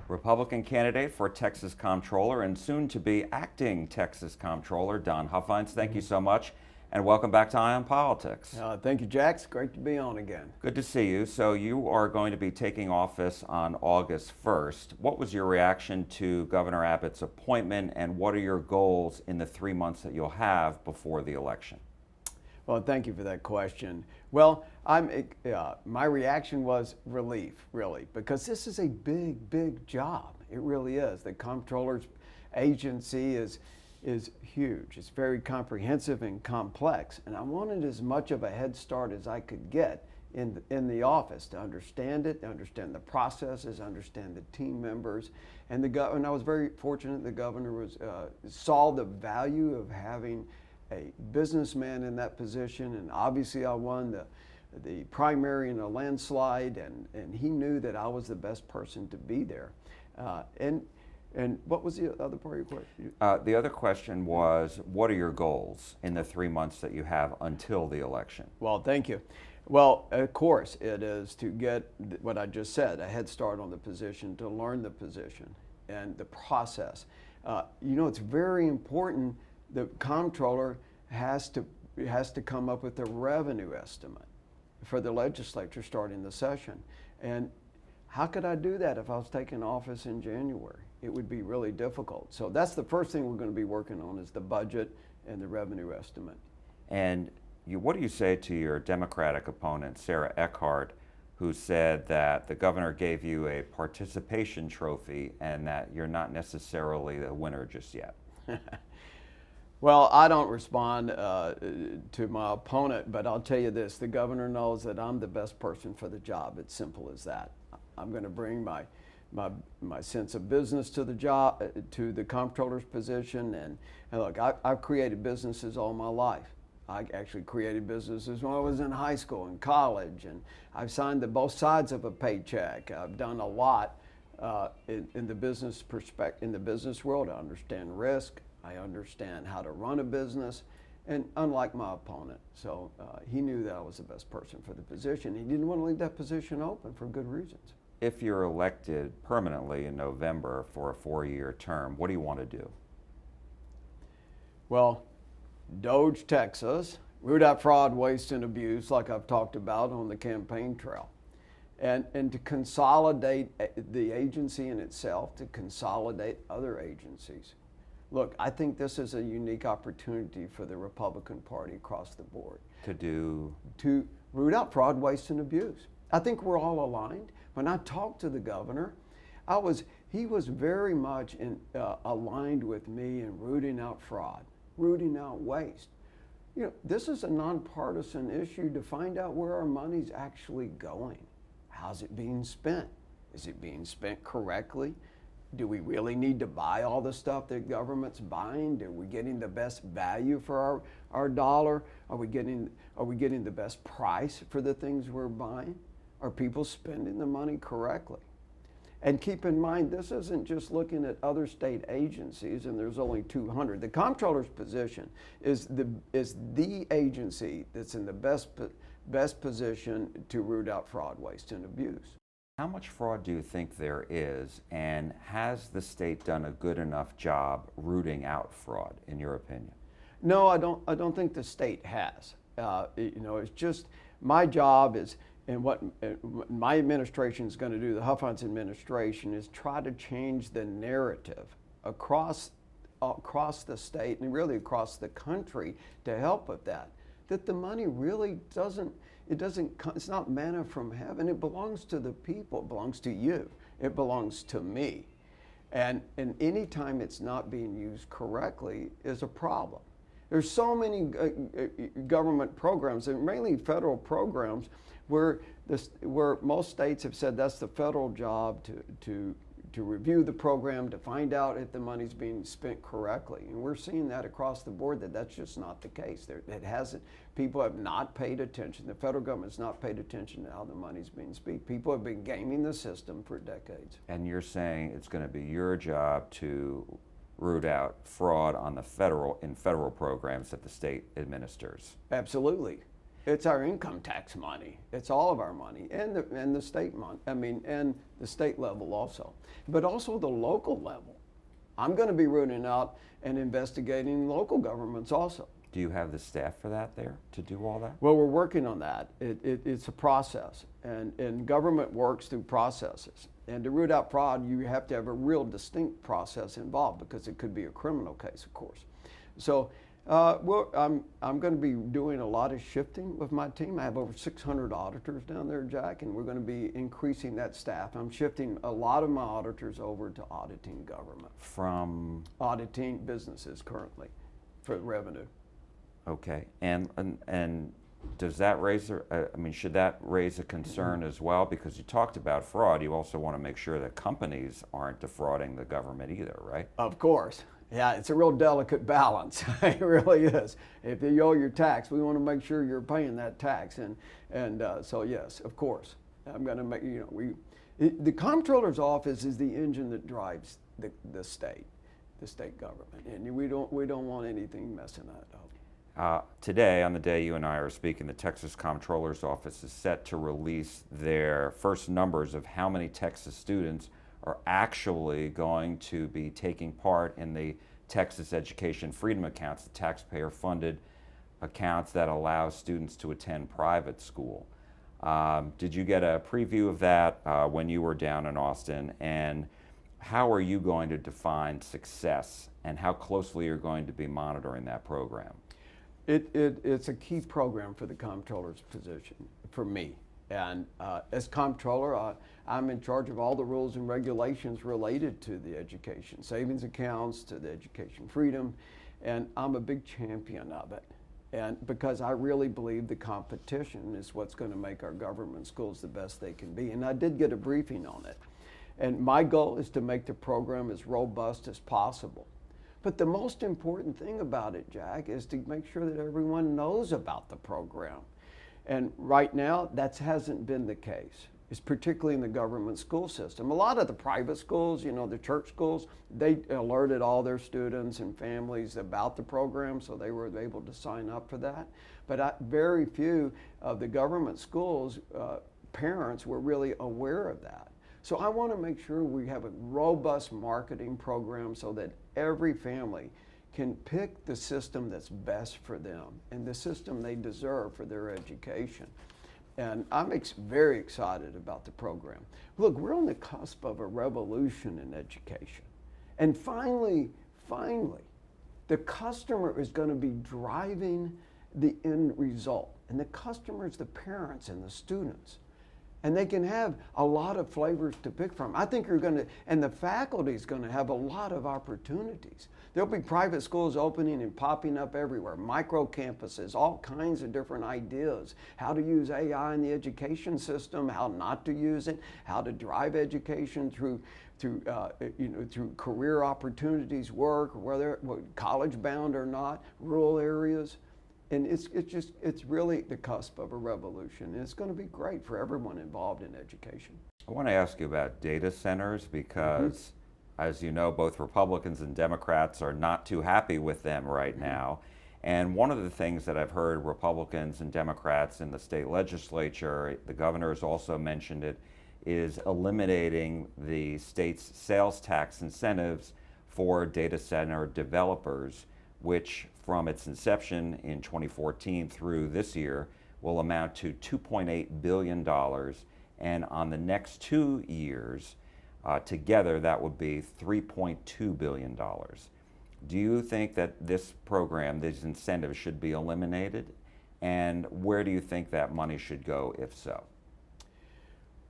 Republican candidate for Texas Comptroller and soon to be acting Texas Comptroller Don Huffines. Thank you so much and welcome back to Eye on Politics. Thank you, Jack. It's great to be on again. Good to see you. So you are going to be taking office on August 1st. What was your reaction to Governor Abbott's appointment, and what are your goals in the 3 months that you'll have before the election? Well, thank you for that question. Well, my reaction was relief, really, because this is a big job. It really is. The Comptroller's agency is huge. It's very comprehensive and complex, and I wanted as much of a head start as I could get in the office to understand it, to understand the processes, understand the team members, and I was very fortunate the governor saw the value of having a businessman in that position, and obviously I won the primary in a landslide, and he knew that I was the best person to be there. And what was the other part of your question? The other question was, what are your goals in the 3 months that you have until the election? Well, thank you. Well, of course, it is to get what I just said, a head start on the position, to learn the position and the process. It's very important. The comptroller has to come up with a revenue estimate for the legislature starting the session. And how could I do that if I was taking office in January? It would be really difficult. So that's the first thing we're going to be working on, is the budget and the revenue estimate. And what do you say to your Democratic opponent, Sarah Eckhardt, who said that the governor gave you a participation trophy and that you're not necessarily the winner just yet? Well, I don't respond to my opponent, but I'll tell you this: the governor knows that I'm the best person for the job. It's simple as that. I'm going to bring my sense of business to the job, to the comptroller's position. And look, I've created businesses all my life. I actually created businesses when I was in high school and college, and I've signed both sides of a paycheck. I've done a lot in the business in the business world. I understand risk. I understand how to run a business, and unlike my opponent. So he knew that I was the best person for the position. He didn't want to leave that position open for good reasons. If you're elected permanently in November for a 4-year term, what do you want to do? Well, Doge Texas, root out fraud, waste, and abuse, like I've talked about on the campaign trail. And to consolidate the agency in itself, to consolidate other agencies. Look, I think this is a unique opportunity for the Republican Party across the board. To root out fraud, waste, and abuse. I think we're all aligned. When I talked to the governor, he was very much aligned with me in rooting out fraud, rooting out waste. This is a nonpartisan issue to find out where our money's actually going. How's it being spent? Is it being spent correctly? Do we really need to buy all the stuff that government's buying? Are we getting the best value for our dollar? Are we getting the best price for the things we're buying? Are people spending the money correctly? And keep in mind, this isn't just looking at other state agencies, and there's only 200. The comptroller's position is the agency that's in the best position to root out fraud, waste, and abuse. How much fraud do you think there is, and has the state done a good enough job rooting out fraud, in your opinion? No, I don't think the state has. It's just my job is, and what my administration is going to do, the Huffines administration, is try to change the narrative across the state and really across the country to help with that. That the money really it's not manna from heaven. It belongs to the people. It belongs to you. It belongs to me. And any time it's not being used correctly is a problem. There's so many government programs, and mainly federal programs, where most states have said that's the federal job to review the program, to find out if the money's being spent correctly. And we're seeing that across the board, that's just not the case. People have not paid attention. The federal government's not paid attention to how the money's being spent. People have been gaming the system for decades. And you're saying it's going to be your job to root out fraud in federal programs that the state administers? Absolutely. It's our income tax money. It's all of our money, and the state money. I mean, and the state level also, but also the local level. I'm going to be rooting out and investigating local governments also. Do you have the staff for that there to do all that? Well, we're working on that. It's a process, and government works through processes. And to root out fraud, you have to have a real distinct process involved, because it could be a criminal case, of course. So I'm going to be doing a lot of shifting with my team. I have over 600 auditors down there, Jack, and we're going to be increasing that staff. I'm shifting a lot of my auditors over to auditing government. From? Auditing businesses currently for revenue. Okay, and does that raise, I mean, should that raise a concern as well? Because you talked about fraud, you also want to make sure that companies aren't defrauding the government either, right? Of course. Yeah, it's a real delicate balance. It really is. If you owe your tax, we want to make sure you're paying that tax. And so yes, of course, I'm going to make, the comptroller's office is the engine that drives the state government, and we don't want anything messing that up. Today, on the day you and I are speaking, the Texas Comptroller's office is set to release their first numbers of how many Texas students are actually going to be taking part in the Texas Education Freedom Accounts, the taxpayer-funded accounts that allow students to attend private school. Did you get a preview of that when you were down in Austin? And how are you going to define success, and how closely you're going to be monitoring that program? It's a key program for the comptroller's position, for me. And as comptroller, I'm in charge of all the rules and regulations related to the education savings accounts, to the education freedom, and I'm a big champion of it. And because I really believe the competition is what's going to make our government schools the best they can be. And I did get a briefing on it. And my goal is to make the program as robust as possible. But the most important thing about it, Jack, is to make sure that everyone knows about the program. And right now, that hasn't been the case. It's particularly in the government school system. A lot of the private schools, the church schools, they alerted all their students and families about the program, so they were able to sign up for that. But very few of the government schools, parents were really aware of that. So I want to make sure we have a robust marketing program so that every family can pick the system that's best for them and the system they deserve for their education. And I'm very excited about the program. Look, we're on the cusp of a revolution in education. And finally, the customer is going to be driving the end result. And the customer is the parents and the students. And they can have a lot of flavors to pick from. I think and the faculty is going to have a lot of opportunities. There'll be private schools opening and popping up everywhere, micro campuses, all kinds of different ideas, how to use AI in the education system, how not to use it, how to drive education through career opportunities, work, whether college bound or not, rural areas. And it's really the cusp of a revolution. And it's going to be great for everyone involved in education. I want to ask you about data centers because, as you know, both Republicans and Democrats are not too happy with them right now. And one of the things that I've heard Republicans and Democrats in the state legislature, the governor has also mentioned it, is eliminating the state's sales tax incentives for data center developers, which from its inception in 2014 through this year will amount to $2.8 billion. And on the next 2 years, together that would be $3.2 billion. Do you think that this program, these incentives, should be eliminated? And where do you think that money should go, if so?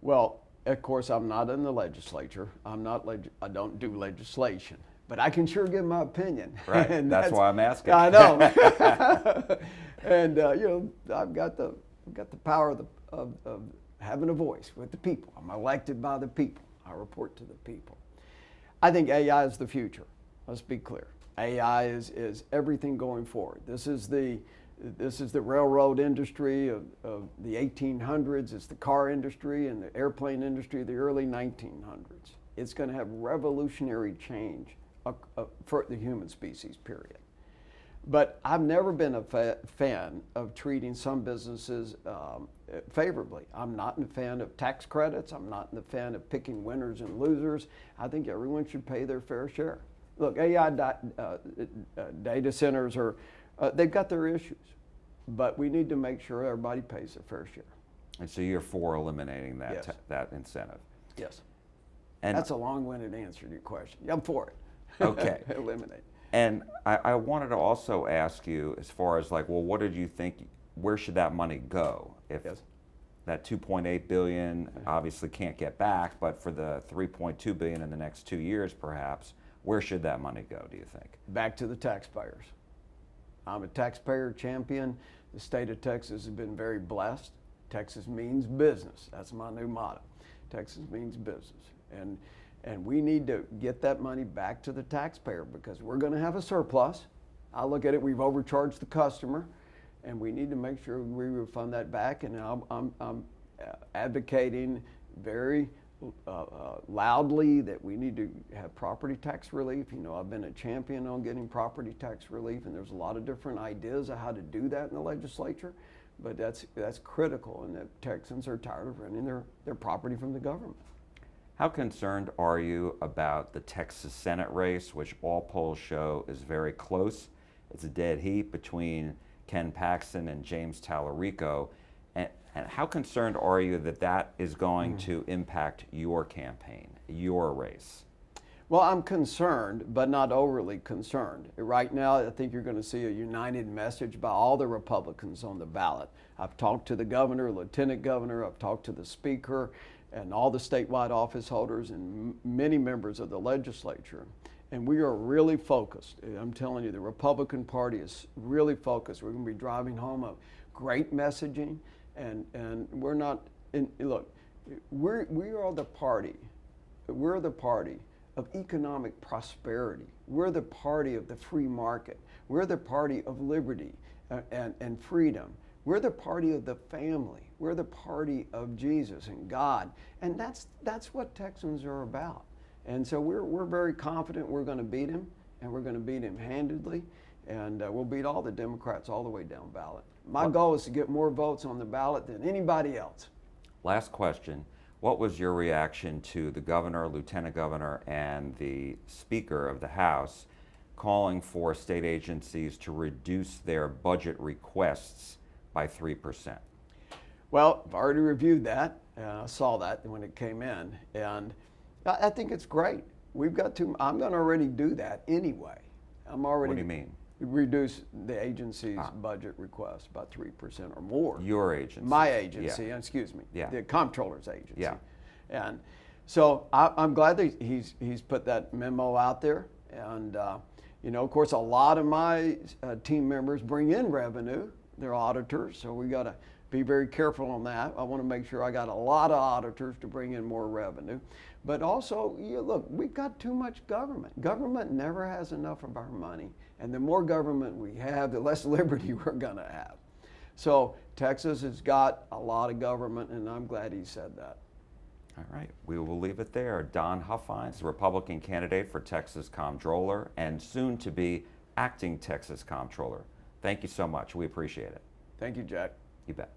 Well, of course, I'm not in the legislature. I don't do legislation. But I can sure give my opinion. Right, and that's why I'm asking. I know. And I've got the power of having a voice with the people. I'm elected by the people. I report to the people. I think AI is the future. Let's be clear. AI is everything going forward. This is the railroad industry of the 1800s. It's the car industry and the airplane industry of the early 1900s. It's going to have revolutionary change for the human species, period. But I've never been a fan of treating some businesses favorably. I'm not a fan of tax credits. I'm not a fan of picking winners and losers. I think everyone should pay their fair share. Look, AI data centers they've got their issues, but we need to make sure everybody pays their fair share. And so you're for eliminating that, Yes. that incentive? Yes. And that's a long-winded answer to your question. I'm for it. Okay. Eliminate. And I wanted to also ask you, as far as like, well, what did you think, where should that money go? If Yes. that 2.8 billion obviously can't get back, but for the 3.2 billion in the next 2 years perhaps, where should that money go, do you think? Back to the taxpayers. I'm a taxpayer champion. The state of Texas has been very blessed. Texas means business. That's my new motto. Texas means business. And we need to get that money back to the taxpayer because we're going to have a surplus. I look at it, we've overcharged the customer, and we need to make sure we refund that back. And I'm advocating very loudly that we need to have property tax relief. You know, I've been a champion on getting property tax relief, and there's a lot of different ideas of how to do that in the legislature, but that's critical, and that Texans are tired of renting their property from the government. How concerned are you about the Texas Senate race, which all polls show is very close? It's a dead heat between Ken Paxton and James Tallarico. And how concerned are you that that is going to impact your campaign, your race? Well, I'm concerned, but not overly concerned. Right now, I think you're going to see a united message by all the Republicans on the ballot. I've talked to the governor, lieutenant governor, I've talked to the speaker, and all the statewide office holders and many members of the legislature. And we are really focused. I'm telling you, the Republican Party is really focused. We're going to be driving home a great messaging, and we're not, look, we are the party. We're the party of economic prosperity. We're the party of the free market. We're the party of liberty and freedom. We're the party of the family. We're the party of Jesus and God. And that's what Texans are about. And so we're very confident we're going to beat him, and we're going to beat him handedly, and we'll beat all the Democrats all the way down ballot. My goal is to get more votes on the ballot than anybody else. Last question. What was your reaction to the governor, lieutenant governor, and the speaker of the House calling for state agencies to reduce their budget requests by 3%? Well, I've already reviewed that. I saw that when it came in, and I think it's great. We've got to. I'm going to already do that anyway. I'm already. What do you mean? Reduce the agency's budget request by 3% or more. Your agency. My agency. Yeah. Excuse me. Yeah. The comptroller's agency. Yeah. And so I'm glad that he's put that memo out there, and you know, of course, a lot of my team members bring in revenue. They're auditors, so we got to be very careful on that. I want to make sure I got a lot of auditors to bring in more revenue. But also, look, we've got too much government. Government never has enough of our money. And the more government we have, the less liberty we're going to have. So Texas has got a lot of government, and I'm glad he said that. All right, we will leave it there. Don Huffines, Republican candidate for Texas Comptroller and soon to be acting Texas Comptroller. Thank you so much. We appreciate it. Thank you, Jack. You bet.